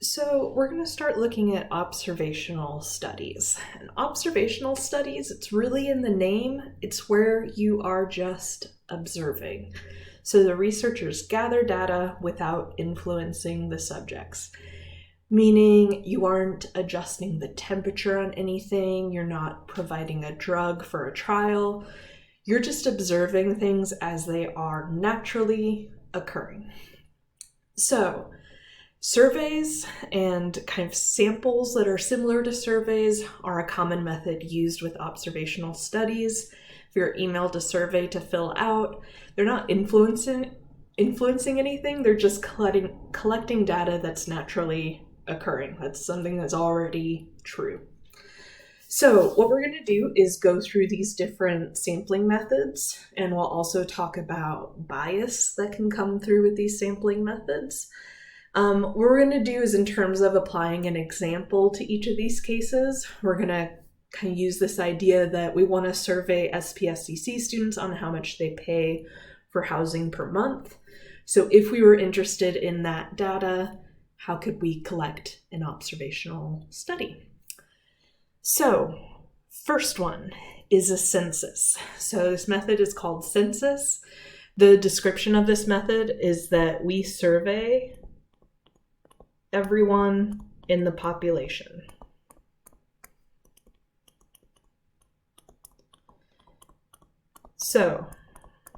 So we're going to start looking at observational studies. And observational studies, it's really in the name, it's where you are just observing. So the researchers gather data without influencing the subjects, meaning you aren't adjusting the temperature on anything, you're not providing a drug for a trial, you're just observing things as they are naturally occurring. So surveys and kind of samples that are similar to surveys are a common method used with observational studies. If you're emailed a survey to fill out, they're not influencing anything, they're just collecting data that's naturally occurring. That's something that's already true. So what we're going to do is go through these different sampling methods, and we'll also talk about bias that can come through with these sampling methods. What we're going to do is, in terms of applying an example to each of these cases, we're going to kind of use this idea that we want to survey SPSCC students on how much they pay for housing per month. So if we were interested in that data, how could we collect an observational study? So first one is a census. So this method is called Census. The description of this method is that we survey everyone in the population. So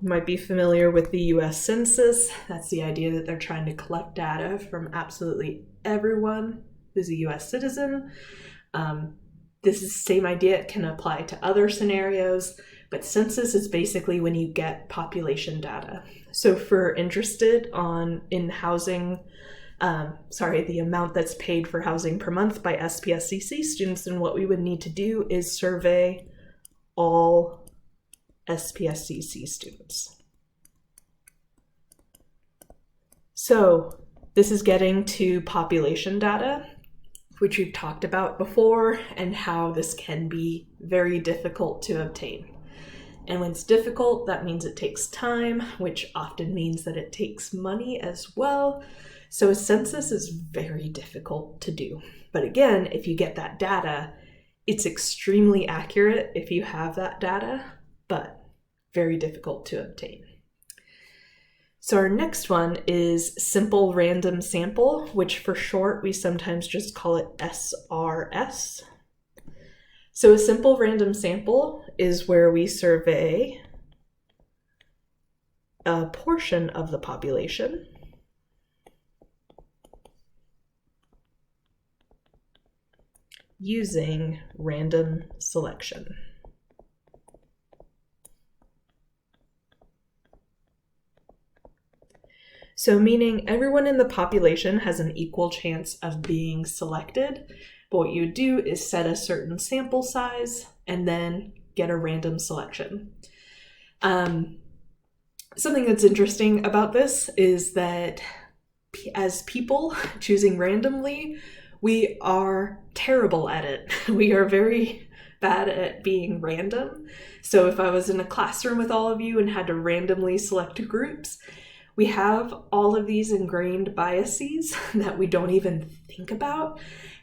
you might be familiar with the US Census. That's the idea that they're trying to collect data from absolutely everyone who's a US citizen. This is the same idea. It can apply to other scenarios, but census is basically when you get population data. So if we're interested in housing, the amount that's paid for housing per month by SPSCC students, then what we would need to do is survey all SPSCC students. So this is getting to population data, which we've talked about before, and how this can be very difficult to obtain. And when it's difficult, that means it takes time, which often means that it takes money as well. So a census is very difficult to do. But again, if you get that data, it's extremely accurate if you have that data, but very difficult to obtain. So our next one is simple random sample, which for short, we sometimes just call it SRS. So a simple random sample is where we survey a portion of the population using random selection. So meaning everyone in the population has an equal chance of being selected, but what you do is set a certain sample size and then get a random selection. Something that's interesting about this is that as people choosing randomly, we are terrible at it. We are very bad at being random. So if I was in a classroom with all of you and had to randomly select groups, we have all of these ingrained biases that we don't even think about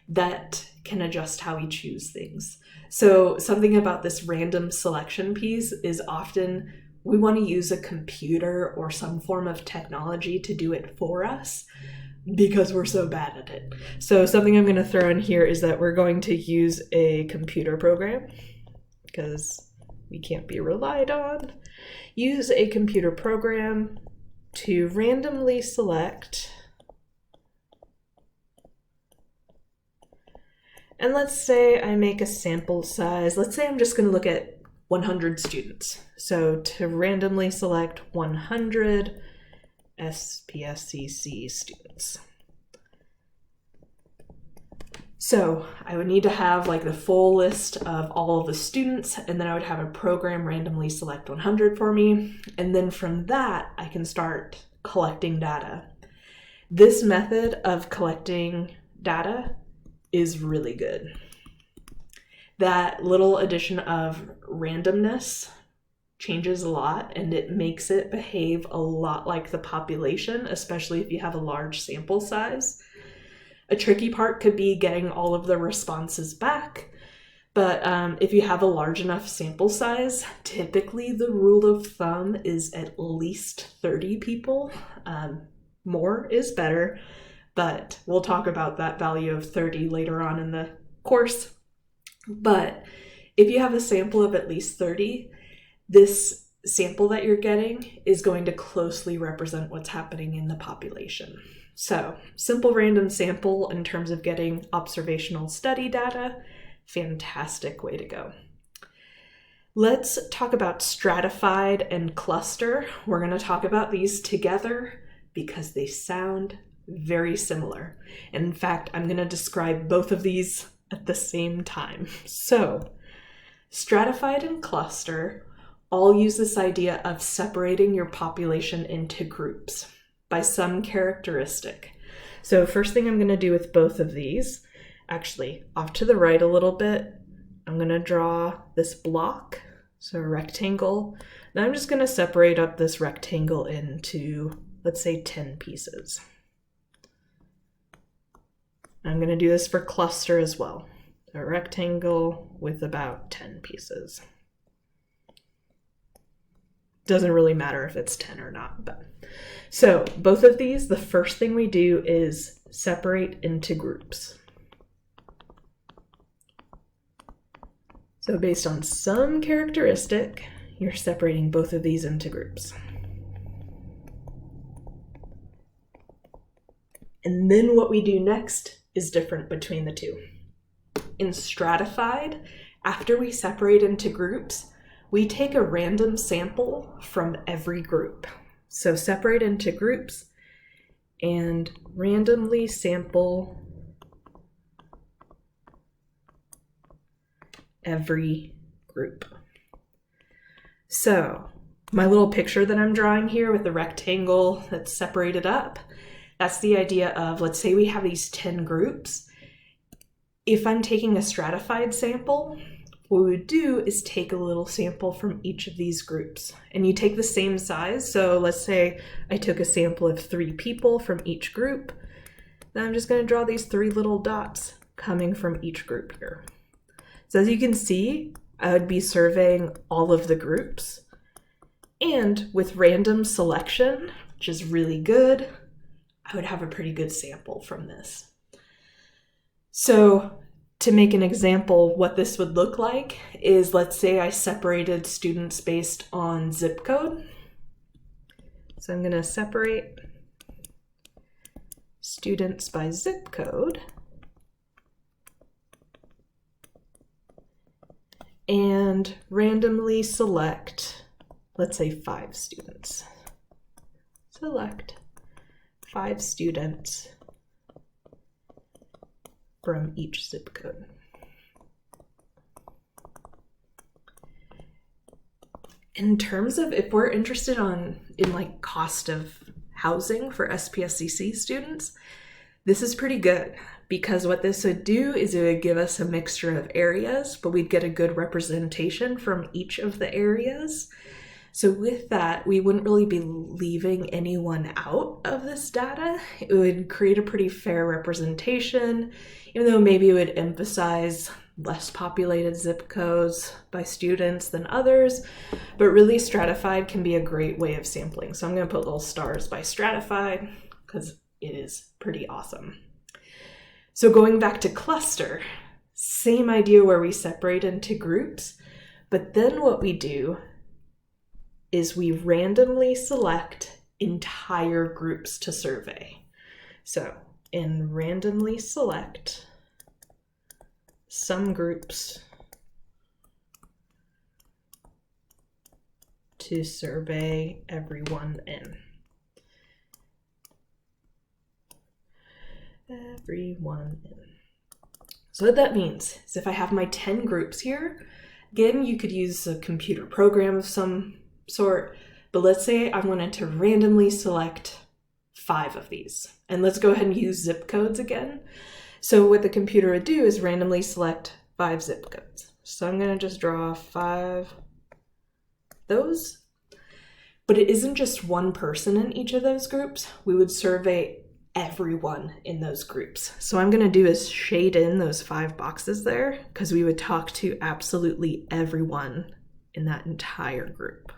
that can adjust how we choose things. So something about this random selection piece is often we want to use a computer or some form of technology to do it for us because we're so bad at it. So something I'm going to throw in here is that we're going to use a computer program because we can't be relied on. Use a computer program to randomly select, and let's say I make a sample size, let's say I'm just going to look at 100 students. So to randomly select 100 SPSCC students. So I would need to have like the full list of all of the students, and then I would have a program randomly select 100 for me. And then from that, I can start collecting data. This method of collecting data is really good. That little addition of randomness changes a lot, and it makes it behave a lot like the population, especially if you have a large sample size. A tricky part could be getting all of the responses back. But if you have a large enough sample size, typically the rule of thumb is at least 30 people. More is better, but we'll talk about that value of 30 later on in the course. But if you have a sample of at least 30, this sample that you're getting is going to closely represent what's happening in the population. So, simple random sample in terms of getting observational study data, fantastic way to go. Let's talk about stratified and cluster. We're going to talk about these together because they sound very similar. In fact, I'm going to describe both of these at the same time. So, stratified and cluster all use this idea of separating your population into groups by some characteristic. So first thing I'm going to do with both of these, actually off to the right a little bit, I'm going to draw this block, so a rectangle. Now I'm just going to separate up this rectangle into, let's say, 10 pieces. I'm going to do this for cluster as well. A rectangle with about 10 pieces. Doesn't really matter if it's 10 or not. But so both of these, the first thing we do is separate into groups. So based on some characteristic, you're separating both of these into groups. And then what we do next is different between the two. In stratified, after we separate into groups, we take a random sample from every group. So separate into groups and randomly sample every group. So my little picture that I'm drawing here with the rectangle that's separated up, that's the idea of, let's say we have these 10 groups. If I'm taking a stratified sample, what we would do is take a little sample from each of these groups. And you take the same size. So let's say I took a sample of 3 people from each group. Then I'm just going to draw these 3 little dots coming from each group here. So as you can see, I would be surveying all of the groups. And with random selection, which is really good, I would have a pretty good sample from this. So to make an example, what this would look like is, let's say I separated students based on zip code. So I'm going to separate students by zip code and randomly select, let's say, 5 students. Select 5 students from each zip code. In terms of if we're interested in like cost of housing for SPSCC students, this is pretty good because what this would do is it would give us a mixture of areas, but we'd get a good representation from each of the areas. So with that, we wouldn't really be leaving anyone out of this data. It would create a pretty fair representation, even though maybe it would emphasize less populated zip codes by students than others, but really stratified can be a great way of sampling. So I'm going to put little stars by stratified because it is pretty awesome. So going back to cluster, same idea where we separate into groups, but then what we do is we randomly select entire groups to survey. So in randomly select some groups to survey everyone in. Everyone in. So what that means is if I have my 10 groups here, again, you could use a computer program of some sort, but let's say I wanted to randomly select 5 of these. And let's go ahead and use zip codes again. So what the computer would do is randomly select 5 zip codes. So I'm going to just draw 5 those. But it isn't just one person in each of those groups. We would survey everyone in those groups. So what I'm going to do is shade in those 5 boxes there because we would talk to absolutely everyone in that entire group.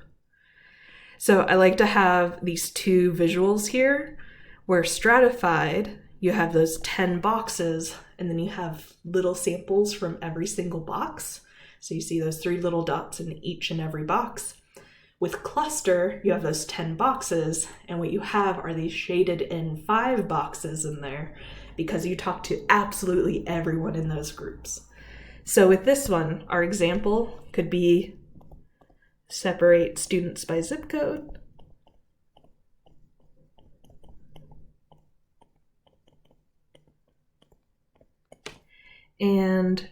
So I like to have these 2 visuals here where stratified, you have those 10 boxes and then you have little samples from every single box. So you see those 3 little dots in each and every box. With cluster, you have those 10 boxes, and what you have are these shaded in 5 boxes in there because you talk to absolutely everyone in those groups. So with this one, our example could be separate students by zip code. And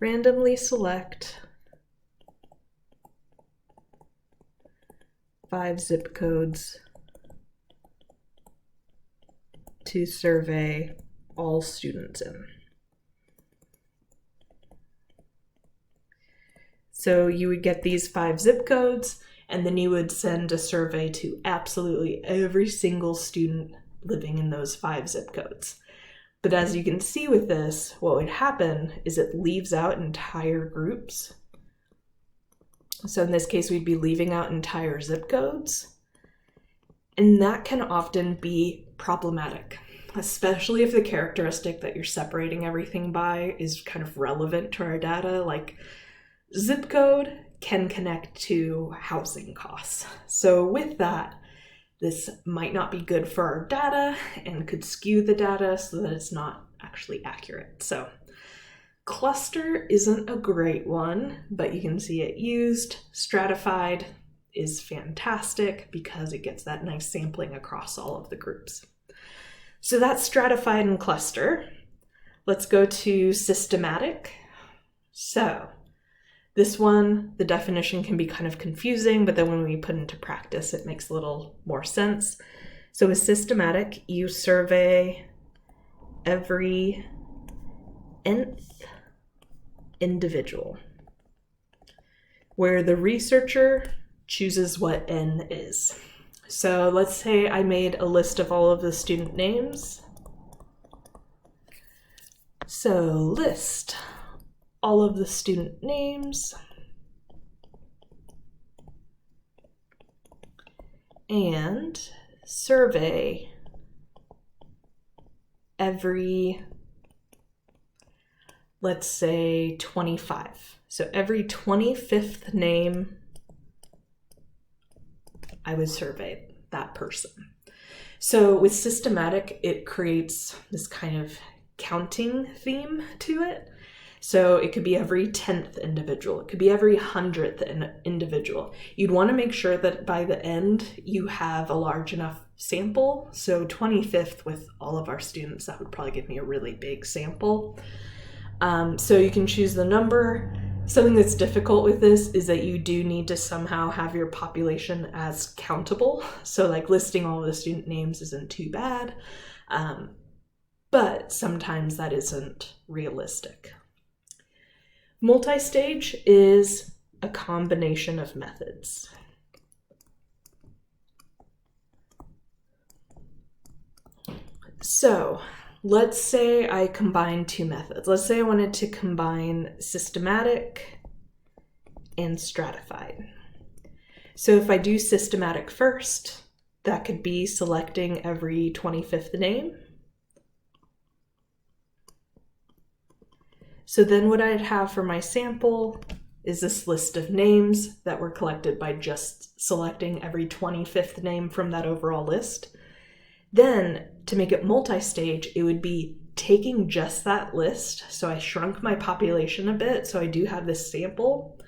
randomly select 5 zip codes to survey all students in. So you would get these 5 zip codes, and then you would send a survey to absolutely every single student living in those 5 zip codes. But as you can see with this, what would happen is it leaves out entire groups. So in this case, we'd be leaving out entire zip codes. And that can often be problematic, especially if the characteristic that you're separating everything by is kind of relevant to our data, like zip code can connect to housing costs. So with that, this might not be good for our data and could skew the data so that it's not actually accurate. So cluster isn't a great one, but you can see it used. Stratified is fantastic because it gets that nice sampling across all of the groups. So that's stratified and cluster. Let's go to systematic. So this one, the definition can be kind of confusing, but then when we put into practice, it makes a little more sense. So with systematic, you survey every nth individual, where the researcher chooses what n is. So let's say I made a list of all of the student names. So list all of the student names and survey every, let's say 25. So every 25th name I would survey that person. So with systematic, it creates this kind of counting theme to it. So it could be every 10th individual. It could be every 100th individual. You'd want to make sure that by the end you have a large enough sample. So 25th with all of our students, that would probably give me a really big sample. So you can choose the number. Something that's difficult with this is that you do need to somehow have your population as countable. So like listing all of the student names isn't too bad, but sometimes that isn't realistic. Multi-stage is a combination of methods. So let's say I combine 2 methods. Let's say I wanted to combine systematic and stratified. So if I do systematic first, that could be selecting every 25th name. So then what I'd have for my sample is this list of names that were collected by just selecting every 25th name from that overall list. Then to make it multi-stage, it would be taking just that list. So I shrunk my population a bit, so I do have this sample.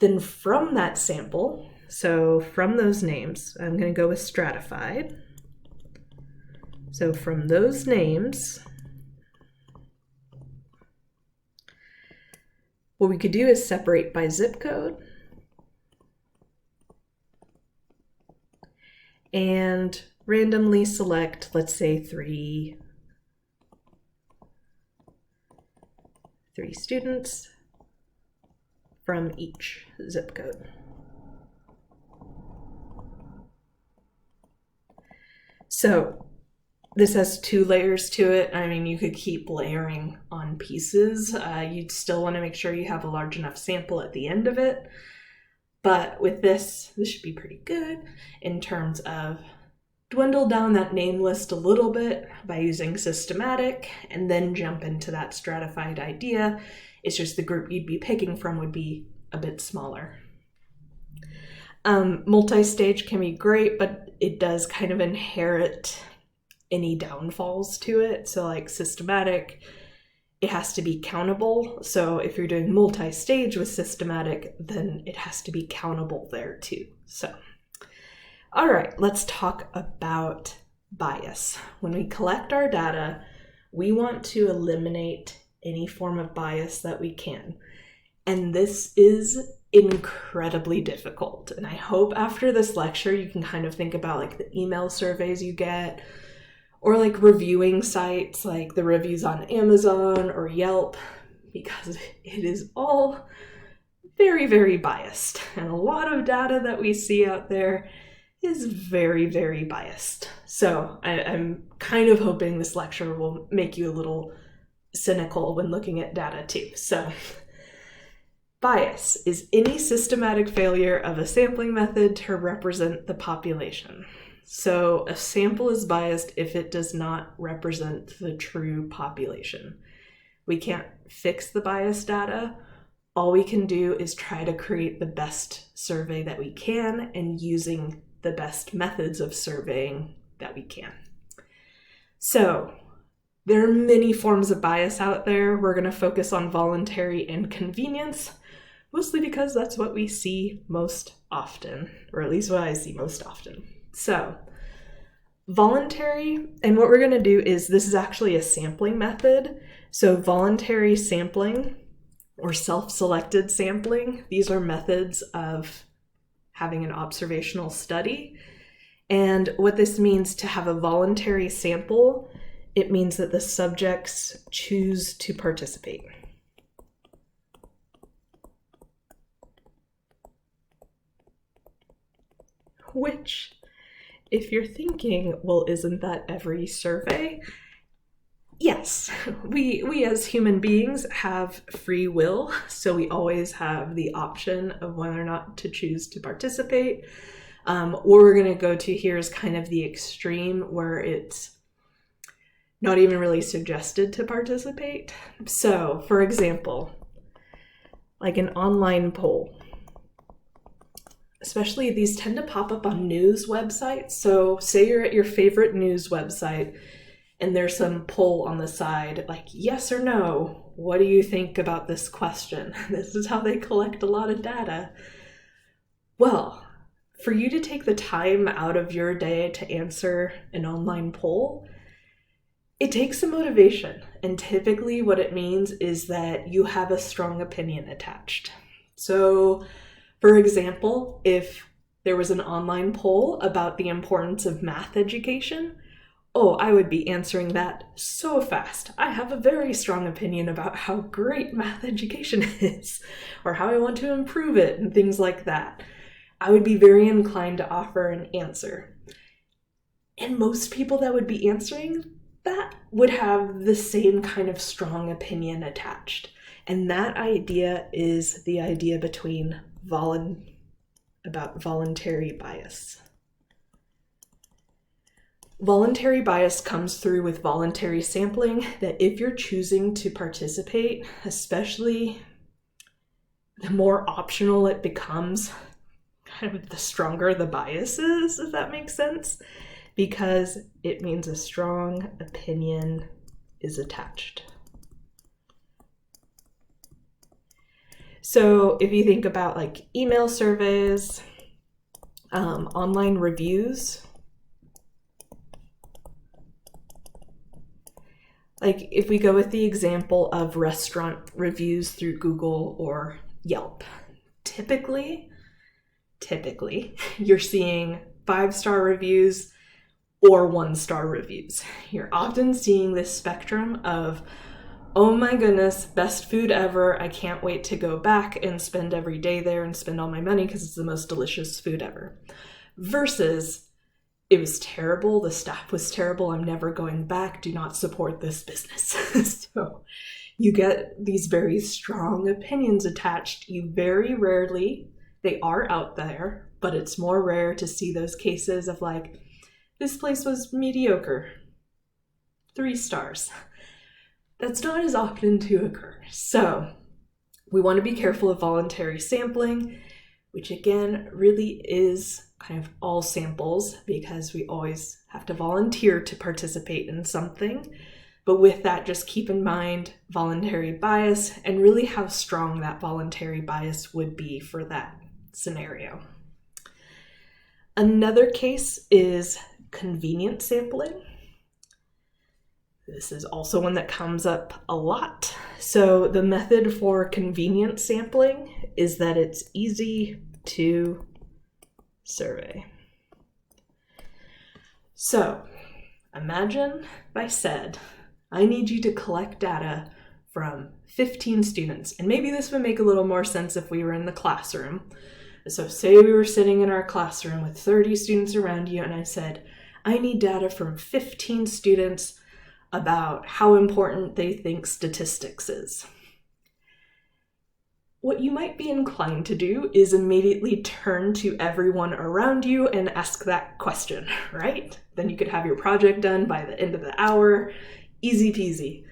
Then from that sample, so from those names, I'm going to go with stratified. So from those names, what we could do is separate by zip code and randomly select, let's say, three students from each zip code. So This has 2 layers to it. I mean, you could keep layering on pieces. You'd still want to make sure you have a large enough sample at the end of it. But with this should be pretty good in terms of dwindle down that name list a little bit by using systematic and then jump into that stratified idea. It's just the group you'd be picking from would be a bit smaller. Multi-stage can be great, but it does kind of inherit any downfalls to it. So like systematic, it has to be countable. So if you're doing multi-stage with systematic, then it has to be countable there too. So, all right, let's talk about bias. When we collect our data, we want to eliminate any form of bias that we can. And this is incredibly difficult. And I hope after this lecture, you can kind of think about like the email surveys you get, or like reviewing sites like the reviews on Amazon or Yelp, because it is all very, very biased. And a lot of data that we see out there is very, very biased. So I'm kind of hoping this lecture will make you a little cynical when looking at data too. So bias is any systematic failure of a sampling method to represent the population. So a sample is biased if it does not represent the true population. We can't fix the biased data. All we can do is try to create the best survey that we can and using the best methods of surveying that we can. So there are many forms of bias out there. We're going to focus on voluntary and convenience, mostly because that's what we see most often, or at least what I see most often. So voluntary, and what we're going to do is, this is actually a sampling method. So voluntary sampling or self-selected sampling, these are methods of having an observational study. And what this means to have a voluntary sample, it means that the subjects choose to participate. Which, if you're thinking, well, isn't that every survey? Yes, we as human beings have free will, so we always have the option of whether or not to choose to participate. What we're going to go to here is kind of the extreme where it's not even really suggested to participate. So, for example, like an online poll. Especially these tend to pop up on news websites. So say you're at your favorite news website and there's some poll on the side, like yes or no, what do you think about this question? This is how they collect a lot of data. Well, for you to take the time out of your day to answer an online poll, it takes some motivation. And typically what it means is that you have a strong opinion attached. So for example, if there was an online poll about the importance of math education, I would be answering that so fast. I have a very strong opinion about how great math education is, or how I want to improve it, and things like that. I would be very inclined to offer an answer. And most people that would be answering that would have the same kind of strong opinion attached. And that idea is the idea between about voluntary bias. Voluntary bias comes through with voluntary sampling, that if you're choosing to participate, especially the more optional it becomes, kind of the stronger the bias is, if that makes sense, because it means a strong opinion is attached. So if you think about like email surveys, online reviews, like if we go with the example of restaurant reviews through Google or Yelp, typically you're seeing 5-star reviews or 1-star reviews. You're often seeing this spectrum of, oh my goodness, best food ever. I can't wait to go back and spend every day there and spend all my money because it's the most delicious food ever. Versus, it was terrible, the staff was terrible, I'm never going back, do not support this business. So you get these very strong opinions attached. You very rarely, they are out there, but it's more rare to see those cases of like, this place was mediocre, 3 stars. That's not as often to occur. So we want to be careful of voluntary sampling, which again really is kind of all samples because we always have to volunteer to participate in something. But with that, just keep in mind voluntary bias and really how strong that voluntary bias would be for that scenario. Another case is convenience sampling. This is also one that comes up a lot. So the method for convenience sampling is that it's easy to survey. So imagine if I said, I need you to collect data from 15 students. And maybe this would make a little more sense if we were in the classroom. So say we were sitting in our classroom with 30 students around you, and I said, I need data from 15 students about how important they think statistics is. What you might be inclined to do is immediately turn to everyone around you and ask that question, right? Then you could have your project done by the end of the hour. Easy peasy.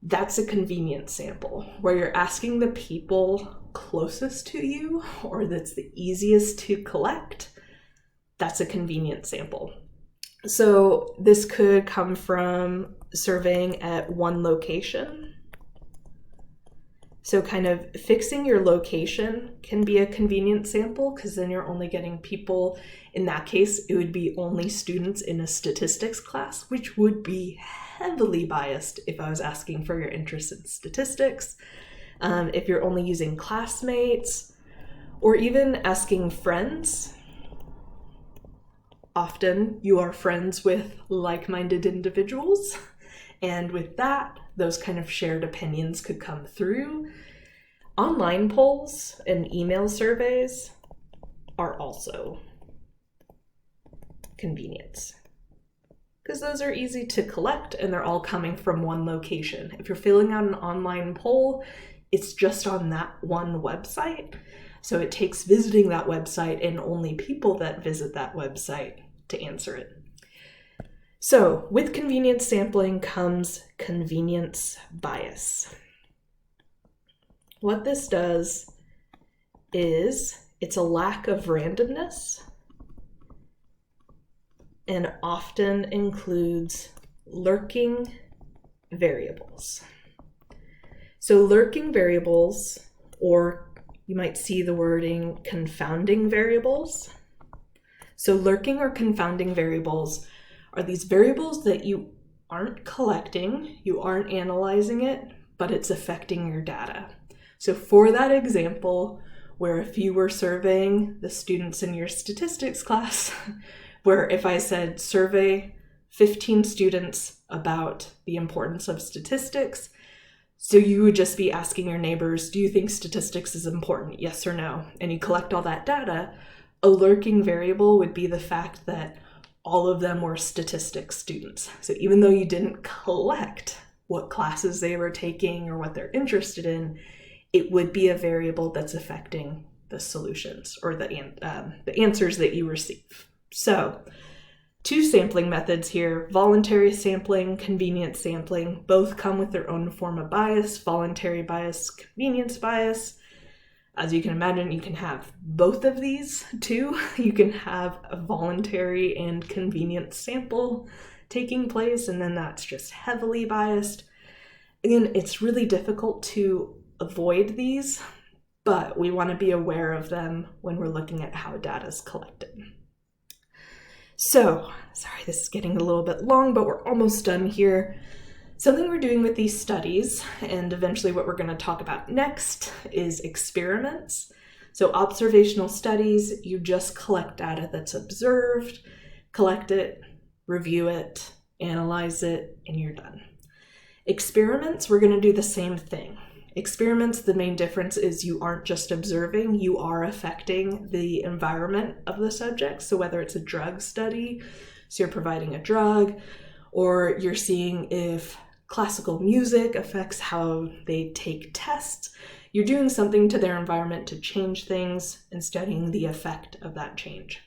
That's a convenience sample where you're asking the people closest to you or that's the easiest to collect. That's a convenience sample. So this could come from surveying at one location. So kind of fixing your location can be a convenience sample because then you're only getting people, in that case, it would be only students in a statistics class, which would be heavily biased if I was asking for your interest in statistics. If you're only using classmates or even asking friends, often you are friends with like-minded individuals. And with that, those kind of shared opinions could come through. Online polls and email surveys are also convenience because those are easy to collect and they're all coming from one location. If you're filling out an online poll, it's just on that one website. So it takes visiting that website and only people that visit that website to answer it. So with convenience sampling comes convenience bias. What this does is it's a lack of randomness and often includes lurking variables. So lurking variables, or you might see the wording confounding variables. So lurking or confounding variables are these variables that you aren't collecting, you aren't analyzing it, but it's affecting your data. So for that example, where if you were surveying the students in your statistics class, where if I said survey 15 students about the importance of statistics, so you would just be asking your neighbors, do you think statistics is important? Yes or no? And you collect all that data. A lurking variable would be the fact that all of them were statistics students. So even though you didn't collect what classes they were taking or what they're interested in, it would be a variable that's affecting the solutions or the answers that you receive. So 2 sampling methods here, voluntary sampling, convenience sampling, both come with their own form of bias, voluntary bias, convenience bias. As you can imagine, you can have both of these too. You can have a voluntary and convenient sample taking place, and then that's just heavily biased. Again, it's really difficult to avoid these, but we want to be aware of them when we're looking at how data is collected. So, sorry, this is getting a little bit long, but we're almost done here. Something we're doing with these studies, and eventually what we're going to talk about next, is experiments. So observational studies, you just collect data that's observed, collect it, review it, analyze it, and you're done. Experiments, we're going to do the same thing. Experiments, the main difference is you aren't just observing, you are affecting the environment of the subject. So whether it's a drug study, so you're providing a drug, or you're seeing if classical music affects how they take tests, you're doing something to their environment to change things and studying the effect of that change.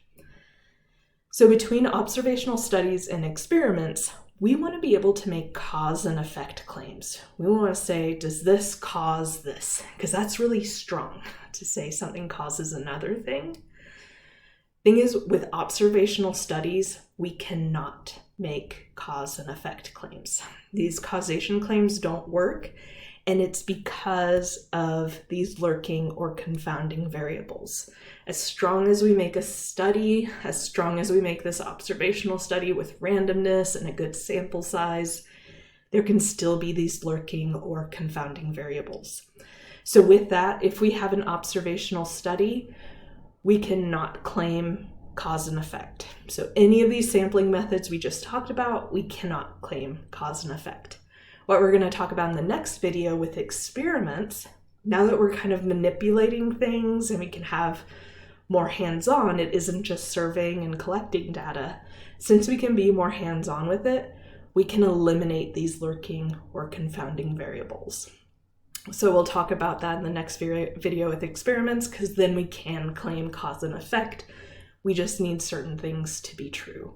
So between observational studies and experiments, we want to be able to make cause and effect claims. We want to say, does this cause this? Because that's really strong to say something causes another thing. Thing is, with observational studies, we cannot make cause and effect claims. These causation claims don't work, and it's because of these lurking or confounding variables. As strong as we make a study, as strong as we make this observational study with randomness and a good sample size, there can still be these lurking or confounding variables. So with that, if we have an observational study, we cannot claim cause and effect. So any of these sampling methods we just talked about, we cannot claim cause and effect. What we're going to talk about in the next video with experiments, now that we're kind of manipulating things and we can have more hands-on, it isn't just surveying and collecting data. Since we can be more hands-on with it, we can eliminate these lurking or confounding variables. So we'll talk about that in the next video with experiments, because then we can claim cause and effect. We just need certain things to be true.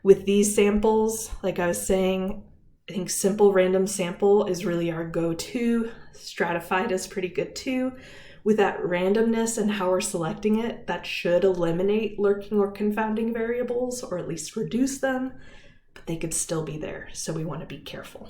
With these samples, like I was saying, I think simple random sample is really our go-to. Stratified is pretty good too. With that randomness and how we're selecting it, that should eliminate lurking or confounding variables, or at least reduce them, but they could still be there, so we want to be careful.